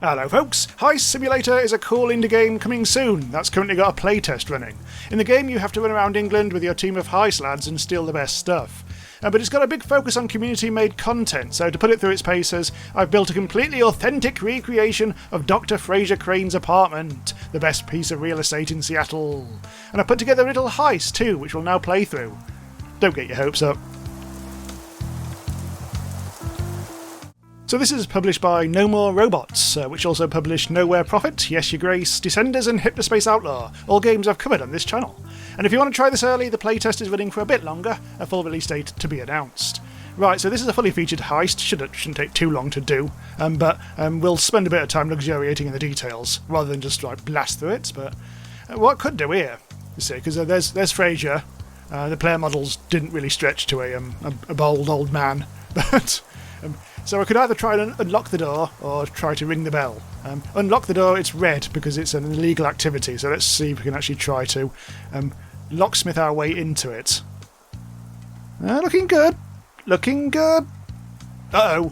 Hello folks, Heist Simulator is a cool indie game coming soon that's currently got a playtest running. In the game you have to run around England with your team of heist lads and steal the best stuff. But it's got a big focus on community-made content, so to put it through its paces, I've built a completely authentic recreation of Dr Frasier Crane's apartment, the best piece of real estate in Seattle. And I've put together a little heist too, which we'll now play through. Don't get your hopes up. So this is published by No More Robots, which also published Nowhere Prophet, Yes Your Grace, Descenders and Hypnospace Outlaw, all games I've covered on this channel. And if you want to try this early, the playtest is running for a bit longer, a full release date to be announced. Right, so this is a fully featured heist, shouldn't take too long to do, but we'll spend a bit of time luxuriating in the details, rather than just like blast through it. But what I could do here, you see, because there's Frasier, the player models didn't really stretch to a bold old man, but... So I could either try and unlock the door or try to ring the bell. Unlock the door, it's red because it's an illegal activity, so let's see if we can actually try to locksmith our way into it. Looking good. Looking good. Uh-oh.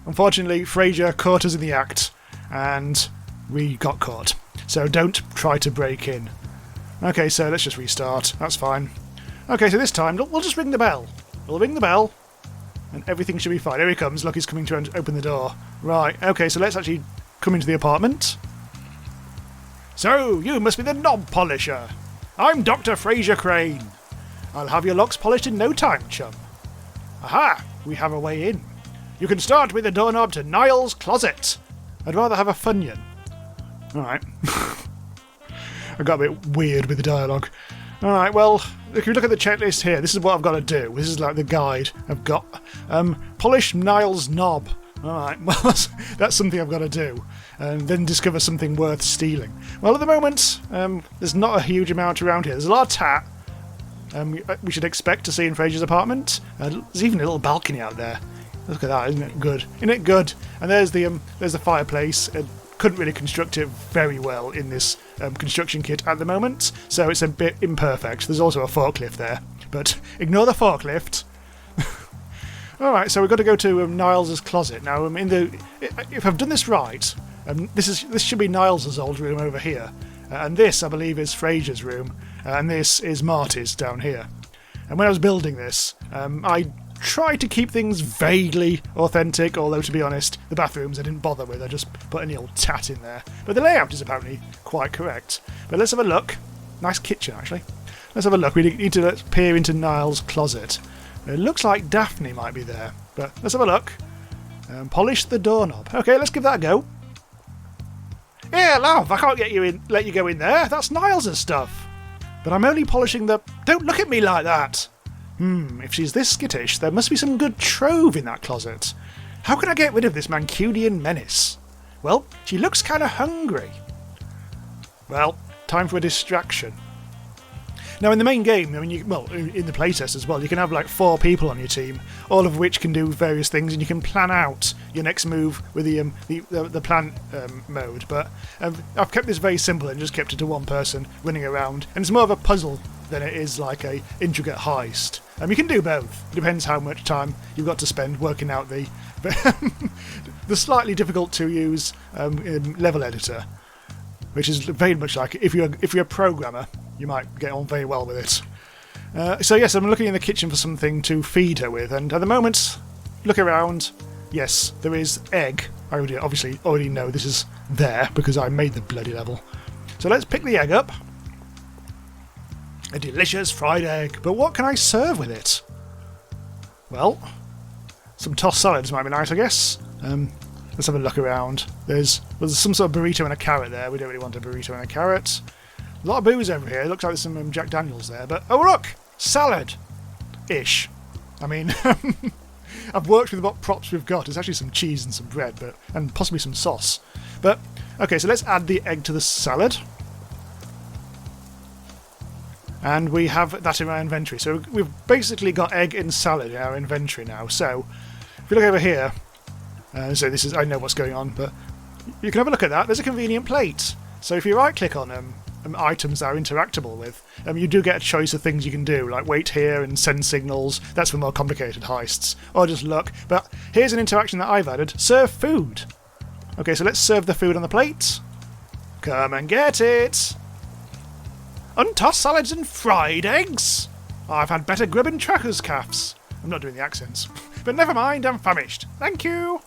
Unfortunately, Frasier caught us in the act, and we got caught. So don't try to break in. Okay, so let's just restart. That's fine. Okay, so this time, we'll just ring the bell. We'll ring the bell. And everything should be fine. Here he comes. Look, he's coming to open the door. Right, okay, so let's actually come into the apartment. So, you must be the knob polisher. I'm Dr Frasier Crane. I'll have your locks polished in no time, chum. Aha, we have a way in. You can start with the doorknob to Niall's closet. I'd rather have a Funyun. Alright. I got a bit weird with the dialogue. Alright, well, if you look at the checklist here, this is what I've got to do. This is like the guide I've got. Polish Niall's knob. Alright, well, that's something I've got to do. And then discover something worth stealing. Well, at the moment, there's not a huge amount around here. There's a lot of tat. We should expect to see in Frasier's apartment. There's even a little balcony out there. Look at that, isn't it good? Isn't it good? And there's the fireplace. Couldn't really construct it very well in this construction kit at the moment, so it's a bit imperfect. There's also a forklift there, but ignore the forklift. Alright, so we've got to go to Niall's closet. Now, if I've done this right, this should be Niall's old room over here, and this, I believe, is Frasier's room, and this is Marty's down here. And when I was building this, I tried to keep things vaguely authentic, although to be honest, the bathrooms I didn't bother with, I just put any old tat in there. But the layout is apparently quite correct. But let's have a look. Nice kitchen, actually. Let's have a look. We need to peer into Niall's closet. It looks like Daphne might be there, but let's have a look. Polish the doorknob. Okay, let's give that a go. Yeah, love, I can't let you go in there. That's Niall's stuff. But I'm only polishing the... Don't look at me like that. If she's this skittish, there must be some good trove in that closet. How can I get rid of this Mancunian menace? Well, she looks kind of hungry. Well, time for a distraction. Now, in the main game, in the playtest as well, you can have like 4 people on your team, all of which can do various things, and you can plan out your next move with the plan mode. But I've kept this very simple and just kept it to one person running around, and it's more of a puzzle than it is like a intricate heist. You can do both. It depends how much time you've got to spend working out the slightly difficult to use level editor, which is very much like if you're a programmer, you might get on very well with it. So yes, I'm looking in the kitchen for something to feed her with, and at the moment, look around. Yes, there is egg. I obviously already know this is there because I made the bloody level. So let's pick the egg up. A delicious fried egg, but what can I serve with it? Well, some tossed salads might be nice, I guess. Let's have a look around. There's some sort of burrito and a carrot there. We don't really want a burrito and a carrot. A lot of booze over here. It looks like there's some Jack Daniels there, but oh look! Salad-ish. I mean, I've worked with what props we've got. It's actually some cheese and some bread, and possibly some sauce. But, okay, so let's add the egg to the salad. And we have that in our inventory. So we've basically got egg and salad in our inventory now. So if you look over here, so this is, I know what's going on, but you can have a look at that. There's a convenient plate. So if you right click on items that are interactable with, you do get a choice of things you can do, like wait here and send signals. That's for more complicated heists. Or just look. But here's an interaction that I've added. Serve food. Okay, so let's serve the food on the plate. Come and get it! Untossed salads and fried eggs! I've had better grub and trackers calves. I'm not doing the accents. But never mind, I'm famished. Thank you!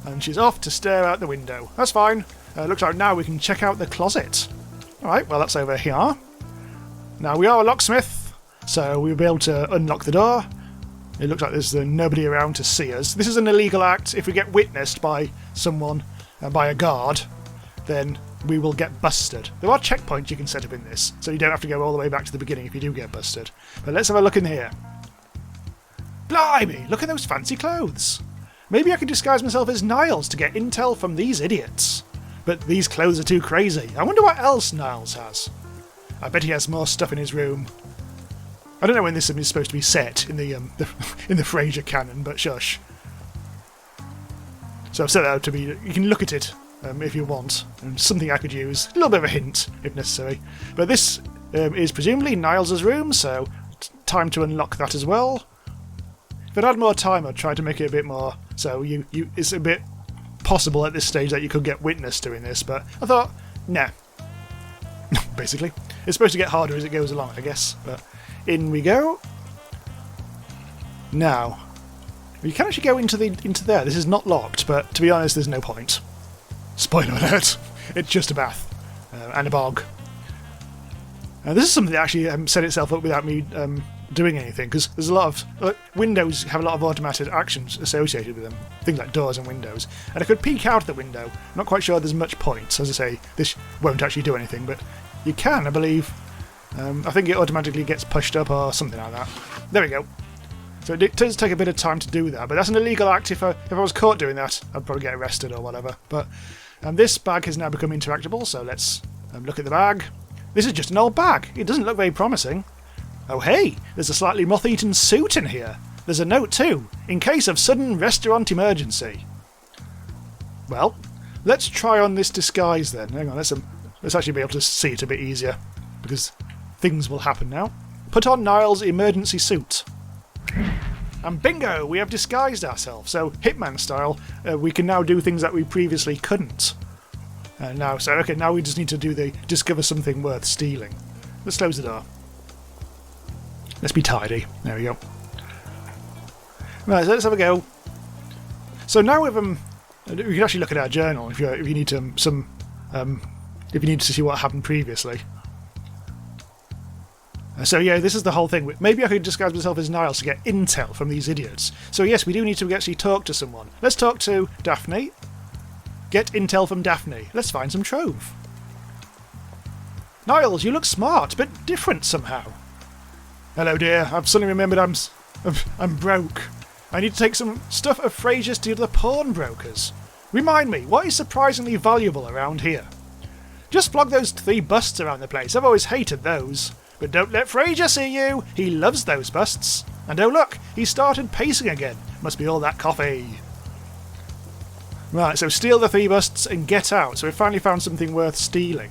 And she's off to stare out the window. That's fine. Looks like now we can check out the closet. Alright, well that's over here. Now we are a locksmith, so we'll be able to unlock the door. It looks like there's nobody around to see us. This is an illegal act. If we get witnessed by someone, by a guard, then we will get busted. There are checkpoints you can set up in this, so you don't have to go all the way back to the beginning if you do get busted. But let's have a look in here. Blimey, look at those fancy clothes. Maybe I could disguise myself as Niles to get intel from these idiots. But these clothes are too crazy. I wonder what else Niles has. I bet he has more stuff in his room. I don't know when this is supposed to be set in the in the Frasier canon, but shush. So I've set that out to be. You can look at it if you want. Something I could use. A little bit of a hint, if necessary. But this is presumably Niles' room, so time to unlock that as well. If I'd had more time, I'd try to make it a bit more. So it's a bit possible at this stage that you could get witness doing this, but I thought, nah. Basically. It's supposed to get harder as it goes along, I guess. But in we go. Now, you can actually go into there. This is not locked, but to be honest, there's no point. Spoiler alert. It's just a bath and a bog. This is something that actually set itself up without me doing anything, because there's a lot of windows have a lot of automated actions associated with them, things like doors and windows, and I could peek out the window. I'm not quite sure there's much point. As I say, this won't actually do anything, but you can, I believe. I think it automatically gets pushed up or something like that. There we go. So it does take a bit of time to do that, but that's an illegal act. If I was caught doing that, I'd probably get arrested or whatever. But this bag has now become interactable, so let's look at the bag. This is just an old bag. It doesn't look very promising. Oh hey, there's a slightly moth-eaten suit in here. There's a note too, in case of sudden restaurant emergency. Well, let's try on this disguise then. Hang on, let's actually be able to see it a bit easier, because things will happen now. Put on Niles' emergency suit. And bingo, we have disguised ourselves. So, Hitman style, we can now do things that we previously couldn't. Now we just need to do the discover something worth stealing. Let's close the door. Let's be tidy. There we go. Right, so let's have a go. So now we can actually look at our journal if you need to if you need to see what happened previously. So yeah, this is the whole thing. Maybe I could disguise myself as Niles to get intel from these idiots. So yes, we do need to actually talk to someone. Let's talk to Daphne. Get intel from Daphne. Let's find some trove. Niles, you look smart, but different somehow. Hello dear, I've suddenly remembered I'm broke. I need to take some stuff of Frasier's to the pawnbrokers. Remind me, what is surprisingly valuable around here? Just flog those 3 busts around the place. I've always hated those. But don't let Frasier see you. He loves those busts. And oh look, he started pacing again. Must be all that coffee. Right, so steal the 3 busts and get out. So we've finally found something worth stealing,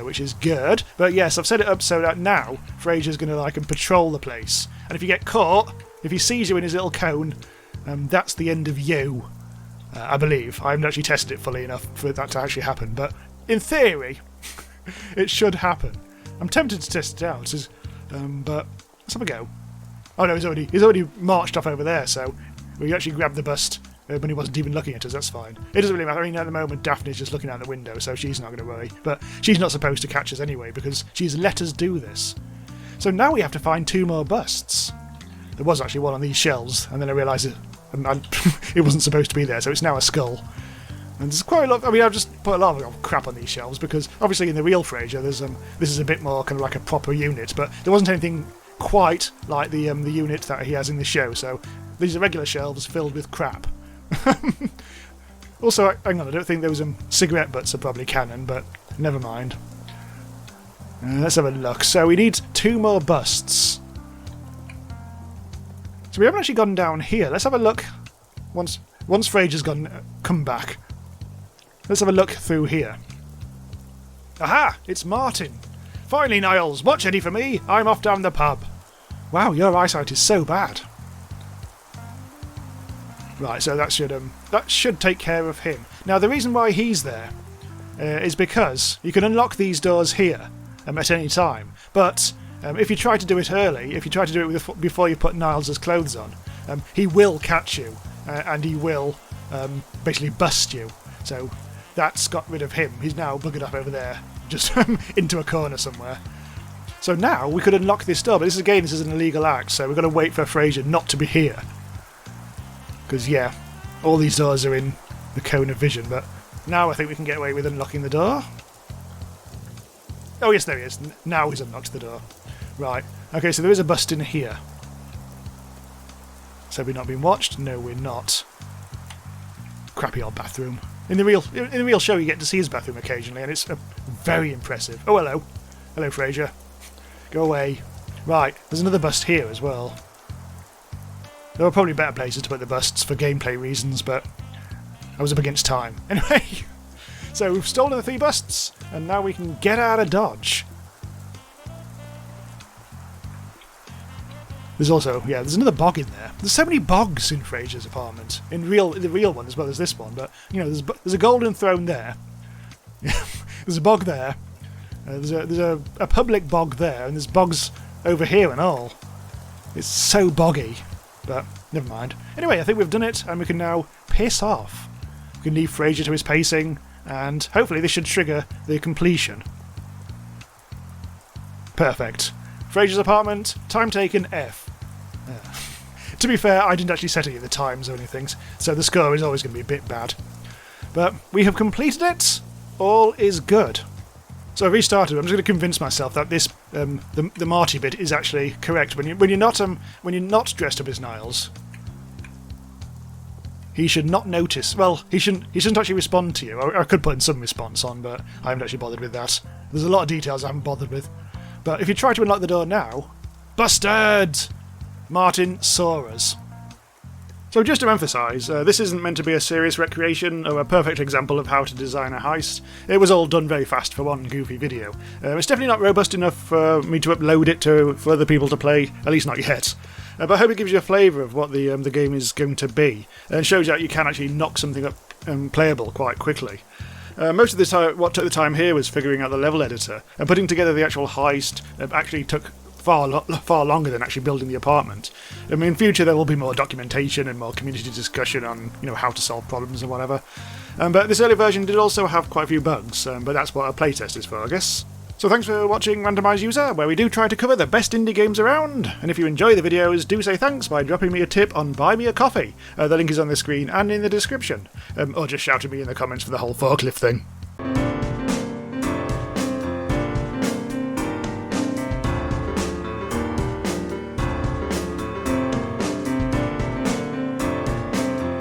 which is good. But yes, I've set it up so that now Frasier's going to patrol the place. And if you get caught, if he sees you in his little cone, that's the end of you. I believe. I haven't actually tested it fully enough for that to actually happen. But in theory, it should happen. I'm tempted to test it out, but let's have a go. Oh no, he's already marched off over there, so we actually grabbed the bust when he wasn't even looking at us. That's fine. It doesn't really matter. I mean, at the moment, Daphne's just looking out the window, so she's not going to worry. But she's not supposed to catch us anyway, because she's let us do this. So now we have to find 2 more busts. There was actually one on these shelves, and then I realised it wasn't supposed to be there, so it's now a skull. And there's quite a lot. I mean, I've just put a lot of crap on these shelves because obviously in the real Frasier, there's this is a bit more kind of like a proper unit, but there wasn't anything quite like the unit that he has in the show. So these are regular shelves filled with crap. Also, hang on, I don't think those cigarette butts are probably canon, but never mind. Let's have a look. So we need 2 more busts. So we haven't actually gone down here. Let's have a look. Once Frasier's come back. Let's have a look through here. Aha! It's Martin. Finally, Niles, watch Eddie for me. I'm off down the pub. Wow, your eyesight is so bad. Right, so that should take care of him. Now, the reason why he's there is because you can unlock these doors here at any time. But if you try to do it early, if you try to do it before you put Niles' clothes on, he will catch you and he will basically bust you. So that's got rid of him. He's now buggered up over there, just into a corner somewhere. So now we could unlock this door, but this is an illegal act, so we've got to wait for Frasier not to be here. Because, yeah, all these doors are in the cone of vision, but now I think we can get away with unlocking the door. Oh, yes, there he is. Now he's unlocked the door. Right. Okay, so there is a bust in here. So we're not being watched? No, we're not. Crappy old bathroom. In the real show, you get to see his bathroom occasionally, and it's very impressive. Oh, hello. Hello, Frasier. Go away. Right, there's another bust here as well. There were probably better places to put the busts for gameplay reasons, but I was up against time. Anyway, so we've stolen the 3 busts, and now we can get out of Dodge. There's also, yeah, there's another bog in there. There's so many bogs in Frasier's apartment. In the real one as well as this one, but, you know, there's a golden throne there. There's a bog there. There's a public bog there, and there's bogs over here and all. It's so boggy. But never mind. Anyway, I think we've done it, and we can now piss off. We can leave Frasier to his pacing, and hopefully this should trigger the completion. Perfect. Frasier's apartment, time taken, F. To be fair, I didn't actually set any of the times or anything, so the score is always going to be a bit bad. But we have completed it. All is good. So I restarted. I'm just going to convince myself that this the Marty bit is actually correct. When you're not dressed up as Niles, he should not notice. Well, he shouldn't actually respond to you. I could put in some response on, but I haven't actually bothered with that. There's a lot of details I haven't bothered with. But if you try to unlock the door now, busted! Martin saw us. So just to emphasise, this isn't meant to be a serious recreation or a perfect example of how to design a heist. It was all done very fast for one goofy video. It's definitely not robust enough for me to upload it for other people to play, at least not yet. But I hope it gives you a flavour of what the game is going to be, and shows you that you can actually knock something up playable quite quickly. Most of the time, what took the time here was figuring out the level editor, and putting together the actual heist actually took far longer than actually building the apartment. I mean, in future there will be more documentation and more community discussion on, you know, how to solve problems and whatever. But this early version did also have quite a few bugs, but that's what a playtest is for, I guess. So thanks for watching Randomise User, where we do try to cover the best indie games around. And if you enjoy the videos, do say thanks by dropping me a tip on Buy Me a Coffee. The link is on the screen and in the description. Or just shout at me in the comments for the whole forklift thing.